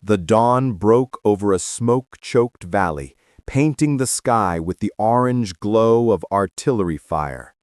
The dawn broke over a smoke-choked valley, painting the sky with the orange glow of artillery fire.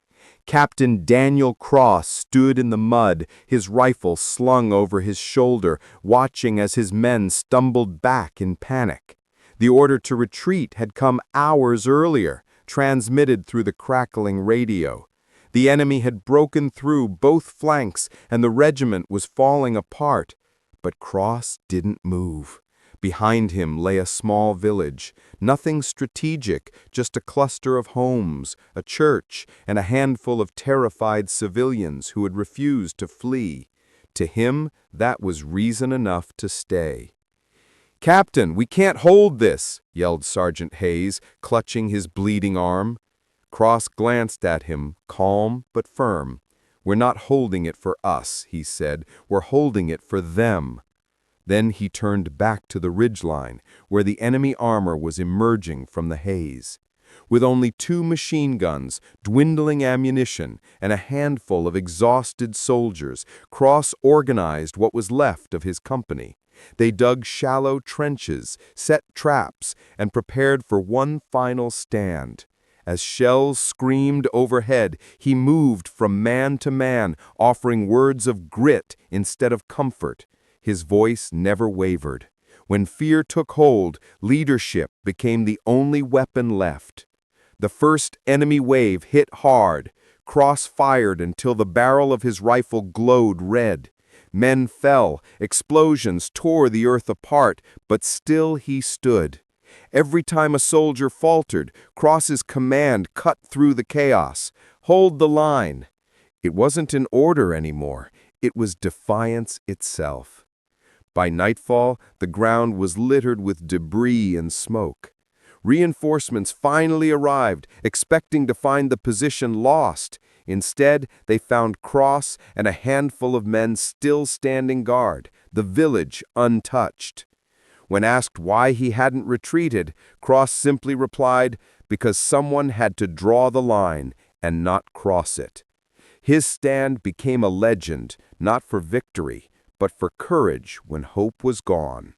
Captain Daniel Cross stood in the mud, his rifle slung over his shoulder, watching as his men stumbled back in panic. The order to retreat had come hours earlier, transmitted through the crackling radio. The enemy had broken through both flanks, and the regiment was falling apart. But Cross didn't move. Behind him lay a small village, nothing strategic, just a cluster of homes, a church, and a handful of terrified civilians who had refused to flee. To him, that was reason enough to stay. "Captain, we can't hold this!" yelled Sergeant Hayes, clutching his bleeding arm. Cross glanced at him, calm but firm. "We're not holding it for us," he said. "We're holding it for them." Then he turned back to the ridgeline, where the enemy armor was emerging from the haze. With only 2 machine guns, dwindling ammunition, and a handful of exhausted soldiers, Cross organized what was left of his company. They dug shallow trenches, set traps, and prepared for one final stand. As shells screamed overhead, he moved from man to man, offering words of grit instead of comfort. His voice never wavered. When fear took hold, leadership became the only weapon left. The first enemy wave hit hard. Cross fired until the barrel of his rifle glowed red. Men fell, explosions tore the earth apart, but still he stood. Every time a soldier faltered, Cross's command cut through the chaos. "Hold the line." It wasn't an order anymore. It was defiance itself. By nightfall, the ground was littered with debris and smoke. Reinforcements finally arrived, expecting to find the position lost. Instead, they found Cross and a handful of men still standing guard, the village untouched. When asked why he hadn't retreated, Cross simply replied, "Because someone had to draw the line and not cross it." His stand became a legend, not for victory, but for courage when hope was gone.